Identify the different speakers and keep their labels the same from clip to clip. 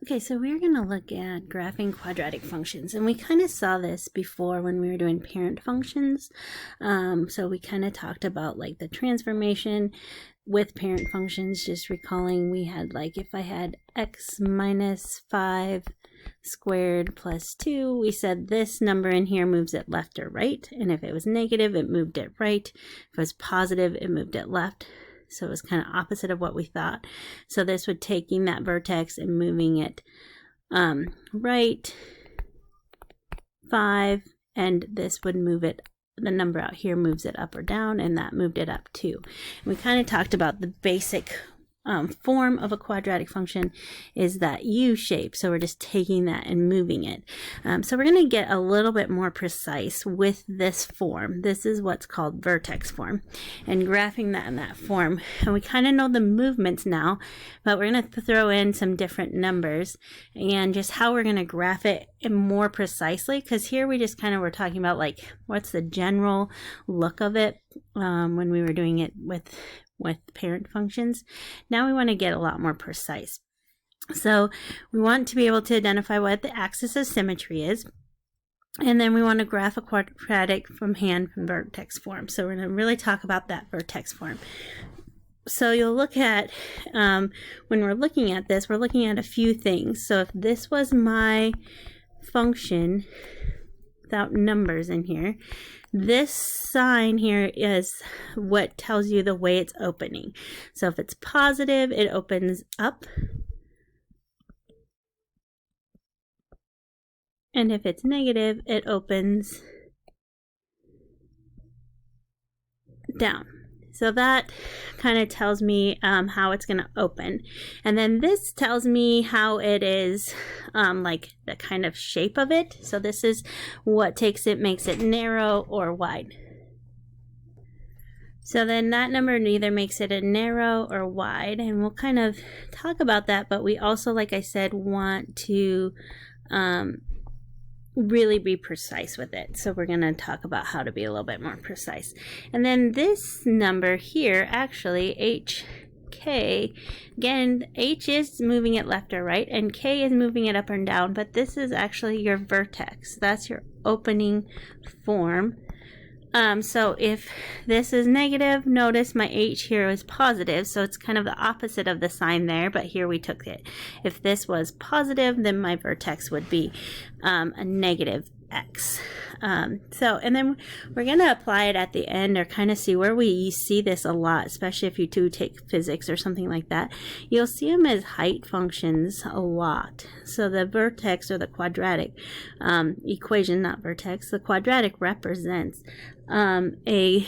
Speaker 1: Okay, so we're going to look at graphing quadratic functions, and we kind of saw this before when we were doing parent functions. So we kind of talked about like the transformation with parent functions, just recalling we had like if I had x minus 5 squared plus 2, we said this number in here moves it left or right, and if it was negative, it moved it right. If it was positive, it moved it left. So it was kind of opposite of what we thought. So this would taking that vertex and moving it right 5, and this would move it, the number out here moves it up or down, and that moved it up 2. And we kind of talked about the basic form of a quadratic function is that U shape. So we're just taking that and moving it. So we're going to get a little bit more precise with this form. This is what's called vertex form, and graphing that in that form. And we kind of know the movements now, but we're going to throw in some different numbers and just how we're going to graph it more precisely, because here we just kind of were talking about like what's the general look of it when we were doing it with parent functions. Now we want to get a lot more precise. So we want to be able to identify what the axis of symmetry is, and then we want to graph a quadratic from vertex form. So we're going to really talk about that vertex form. So you'll look at, when we're looking at this, we're looking at a few things. So if this was my function without numbers in here, this sign here is what tells you the way it's opening. So if it's positive, it opens up. And if it's negative, it opens down. So that kind of tells me how it's going to open. And then this tells me how it is, like the kind of shape of it. So this is what makes it narrow or wide. So then that number either makes it a narrow or wide, and we'll kind of talk about that, but we also, like I said, want to really be precise with it. So we're going to talk about how to be a little bit more precise. And then this number here, actually HK, again, H is moving it left or right, and K is moving it up and down, but this is actually your vertex. That's your opening form. So if this is negative, notice my H here is positive, so it's kind of the opposite of the sign there, but here we took it. If this was positive, then my vertex would be a negative X. And then we're going to apply it at the end, or kind of see where we see this a lot, especially if you do take physics or something like that. You'll see them as height functions a lot. So the vertex, or the quadratic equation, not vertex, the quadratic represents the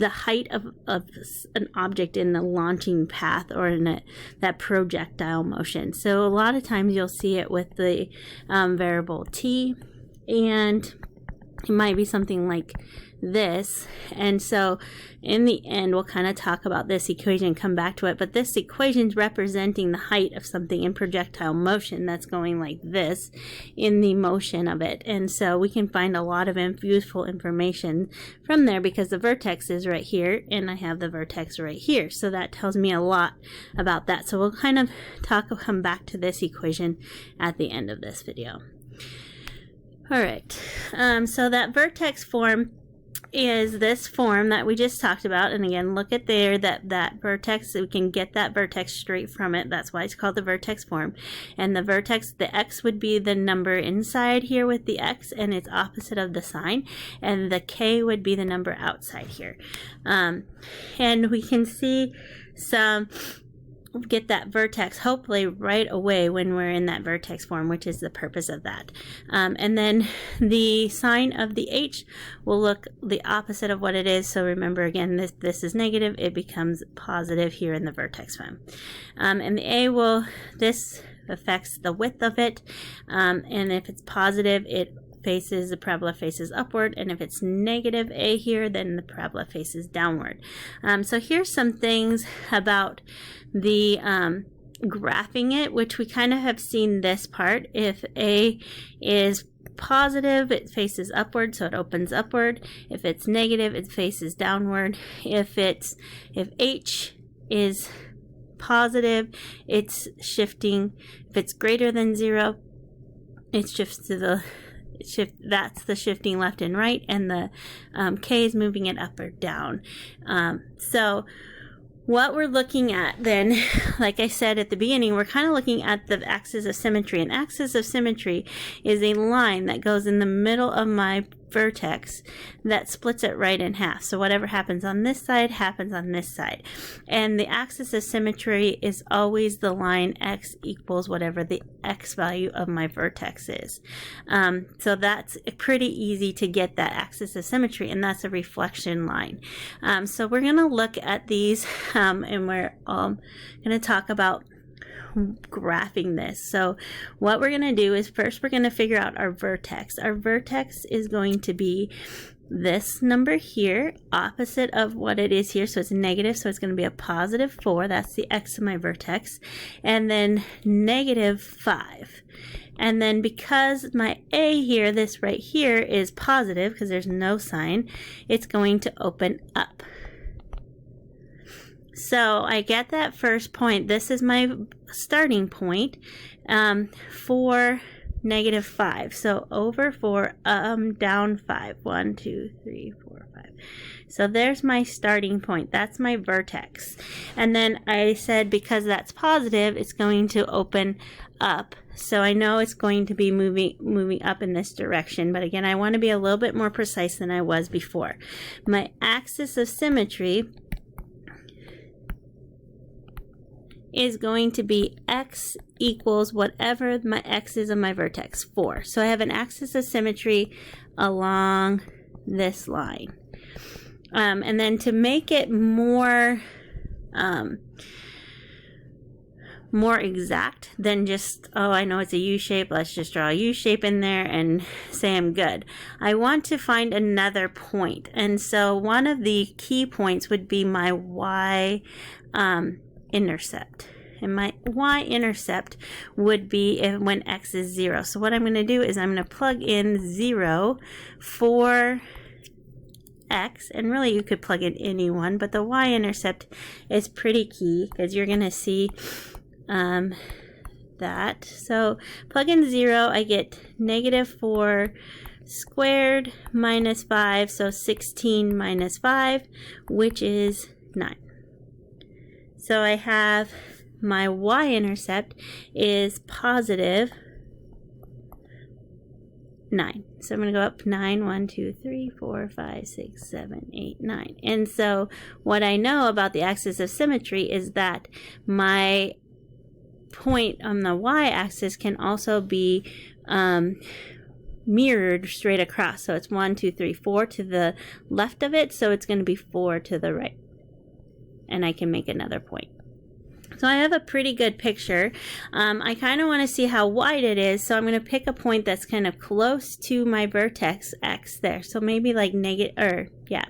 Speaker 1: height of an object in the launching path, or in that projectile motion. So a lot of times you'll see it with the variable t, and it might be something like this. And so in the end, we'll kind of talk about this equation and come back to it, but this equation is representing the height of something in projectile motion that's going like this in the motion of it. And so we can find a lot of useful information from there, because the vertex is right here and I have the vertex right here, so that tells me a lot about that. So we'll kind of come back to this equation at the end of this video. All right, so that vertex form is this form that we just talked about. And again, look at there, that vertex, we can get that vertex straight from it. That's why it's called the vertex form. And the vertex, the X would be the number inside here with the X, and it's opposite of the sign. And the K would be the number outside here. And we can see get that vertex hopefully right away when we're in that vertex form, which is the purpose of that. And then the sign of the H will look the opposite of what it is. So remember, again, this is negative, it becomes positive here in the vertex form. And the A this affects the width of it, and if it's positive, the parabola faces upward, and if it's negative A here, then the parabola faces downward. So here's some things about the graphing it, which we kind of have seen this part. If A is positive, it faces upward, so it opens upward. If it's negative, it faces downward. If H is positive, it's shifting. If it's greater than 0, it shifts to the that's the shifting left and right, and the K is moving it up or down. So what we're looking at then, like I said at the beginning, we're kind of looking at the axis of symmetry. An axis of symmetry is a line that goes in the middle of my vertex that splits it right in half. So whatever happens on this side happens on this side. And the axis of symmetry is always the line x equals whatever the x value of my vertex is. So that's pretty easy to get that axis of symmetry, and that's a reflection line. So we're going to look at these and we're going to talk about graphing this. So what we're going to do is first we're going to figure out our vertex. Our vertex is going to be this number here, opposite of what it is here. So it's negative, so it's going to be a positive 4. That's the x of my vertex. And then negative 5. And then because my A here, this right here, is positive because there's no sign, it's going to open up. So I get that first point. This is my starting point for negative 5. So over 4, down 5. 1, 2, 3, 4, 5. So there's my starting point. That's my vertex. And then I said because that's positive, it's going to open up. So I know it's going to be moving up in this direction. But again, I want to be a little bit more precise than I was before. My axis of symmetry is going to be x equals whatever my x is of my vertex, 4. So I have an axis of symmetry along this line. And then to make it more exact than just, oh, I know it's a U shape, let's just draw a U shape in there and say I'm good. I want to find another point. And so one of the key points would be my Y-intercept. And my Y-intercept would be when x is 0. So what I'm going to do is I'm going to plug in 0 for x, and really you could plug in any one, but the Y-intercept is pretty key because you're going to see that. So plug in 0, I get negative 4 squared minus 5, so 16 minus 5, which is 9. So I have my Y-intercept is positive 9. So I'm going to go up 9, 1, 2, 3, 4, 5, 6, 7, 8, 9. And so what I know about the axis of symmetry is that my point on the y-axis can also be mirrored straight across. So it's 1, 2, 3, 4 to the left of it. So it's going to be 4 to the right. And I can make another point. So I have a pretty good picture. I kind of want to see how wide it is, so I'm going to pick a point that's kind of close to my vertex x there. So maybe like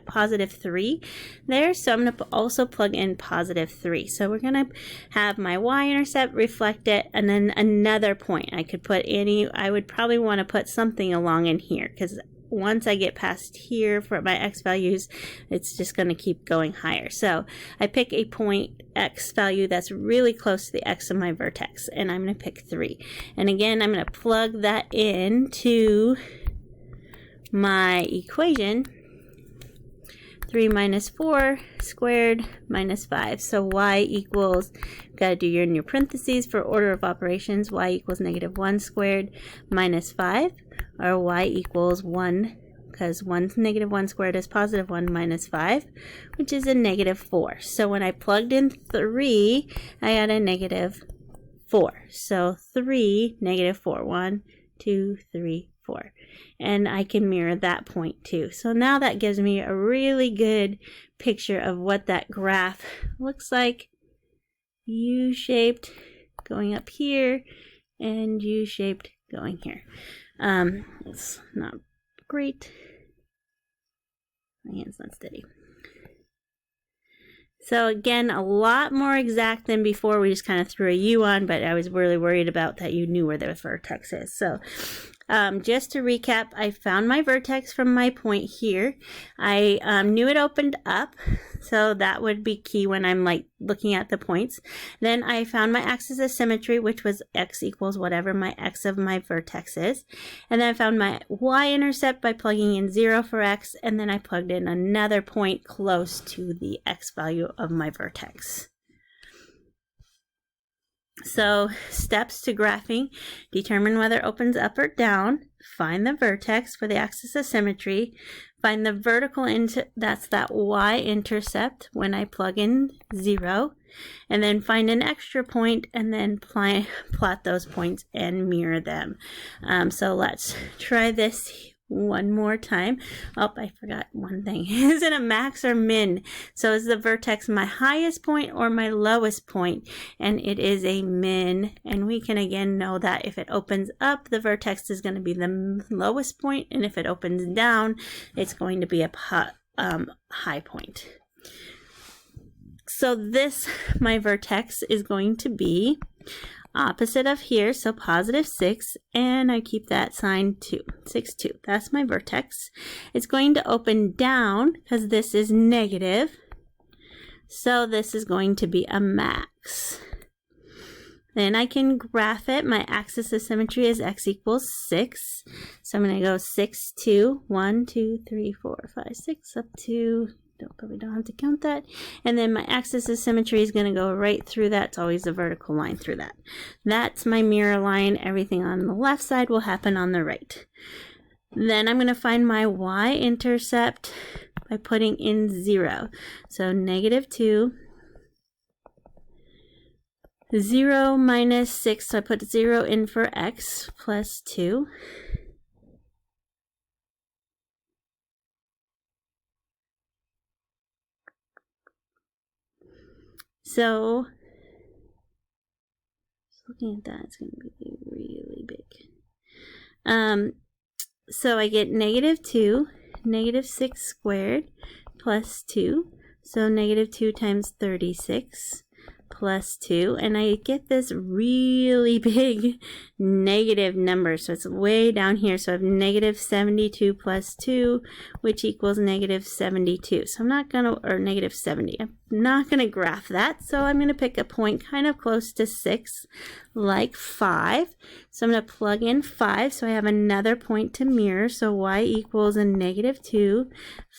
Speaker 1: positive 3 there. So I'm going to also plug in positive 3. So we're going to have my y-intercept reflect it, and then another point. I could put I would probably want to put something along in here, because once I get past here for my x values, it's just going to keep going higher. So I pick a point x value that's really close to the x of my vertex, and I'm going to pick 3. And again, I'm going to plug that into my equation. 3 minus 4 squared minus 5. So y equals, got to do your parentheses for order of operations, y equals negative 1 squared minus 5, or y equals 1, because negative 1 squared is positive 1 minus 5, which is a negative 4. So when I plugged in 3, I got a negative 4. So 3, negative 4. 1, 2, 3, 4. And I can mirror that point too. So now that gives me a really good picture of what that graph looks like. U-shaped going up here and U-shaped going here. It's not great. My hand's not steady. So again, a lot more exact than before. We just kind of threw a U on, but I was really worried about that you knew where the vertex is. So Just to recap, I found my vertex from my point here. I knew it opened up, so that would be key when I'm like looking at the points. Then I found my axis of symmetry, which was x equals whatever my x of my vertex is. And then I found my y-intercept by plugging in 0 for x, and then I plugged in another point close to the x value of my vertex. So steps to graphing: determine whether it opens up or down, find the vertex for the axis of symmetry, find the vertical that's that y-intercept when I plug in 0, and then find an extra point and then plot those points and mirror them. So let's try this one more time. Oh, I forgot one thing. Is it a max or min? So is the vertex my highest point or my lowest point? And it is a min. And we can again know that if it opens up, the vertex is going to be the lowest point, and if it opens down, it's going to be a high point. So this, my vertex, is going to be opposite of here, so positive 6, and I keep that sign 2, 6, 2. That's my vertex. It's going to open down because this is negative, so this is going to be a max. Then I can graph it. My axis of symmetry is x equals 6, so I'm going to go 6, 2, 1, 2, 3, 4, 5, 6, up to... Probably don't have to count that. And then my axis of symmetry is going to go right through that. It's always a vertical line through that. That's my mirror line. Everything on the left side will happen on the right. Then I'm going to find my y-intercept by putting in 0. So negative 2. 0 minus 6. So I put 0 in for x plus 2. So, just looking at that, it's going to be really big. So I get negative 2, negative 6 squared plus 2. So negative 2 times 36 plus 2. And I get this really big negative number. So it's way down here. So I have negative 72 plus 2, which equals negative 72. So I'm not going to, or negative 70. I'm not going to graph that. So I'm going to pick a point kind of close to 6, like 5. So I'm going to plug in 5. So I have another point to mirror. So y equals a negative 2.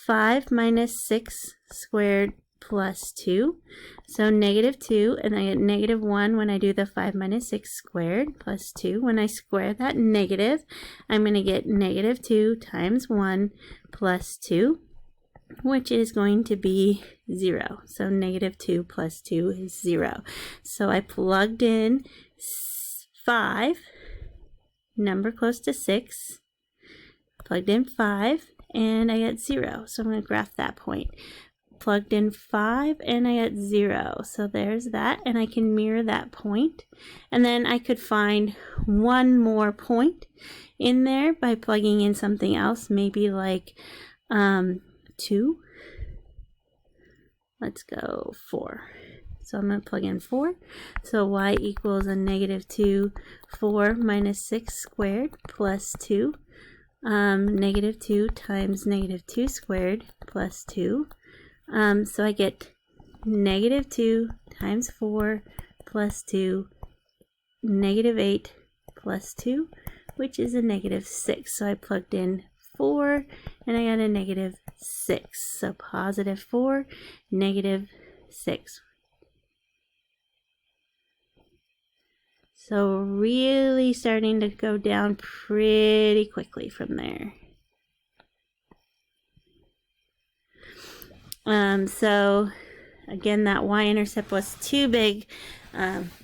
Speaker 1: 5 minus 6 squared plus 2. So negative 2, and I get negative 1 when I do the 5 minus 6 squared plus 2. When I square that negative, I'm going to get negative 2 times 1 plus 2, which is going to be 0. So negative 2 plus 2 is 0. So I plugged in 5, number close to 6, plugged in 5, and I get 0. So I'm going to graph that point. Plugged in 5 and I got 0. So there's that, and I can mirror that point. And then I could find one more point in there by plugging in something else, maybe like 2. Let's go 4. So I'm going to plug in 4. So y equals a negative 2, 4 minus 6 squared plus 2. Negative 2 times negative 2 squared plus 2. So I get negative 2 times 4 plus 2, negative 8 plus 2, which is a negative 6. So I plugged in 4 and I got a negative 6. So positive 4, negative 6. So really starting to go down pretty quickly from there. So again, that y-intercept was too big,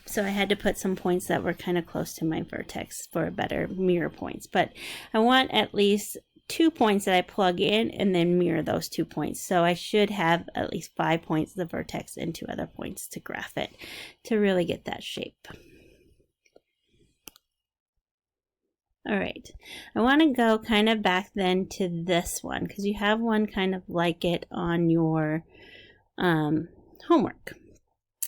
Speaker 1: so I had to put some points that were kind of close to my vertex for better mirror points. But I want at least 2 points that I plug in and then mirror those 2 points. So I should have at least 5 points of the vertex and 2 other points to graph it to really get that shape. All right, I want to go kind of back then to this one because you have one kind of like it on your homework.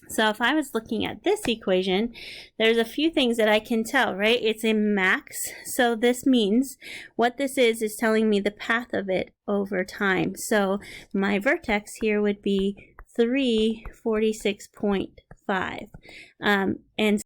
Speaker 1: So if I was looking at this equation, there's a few things that I can tell, right? It's a max, so this means what this is telling me the path of it over time. So my vertex here would be 346.5. And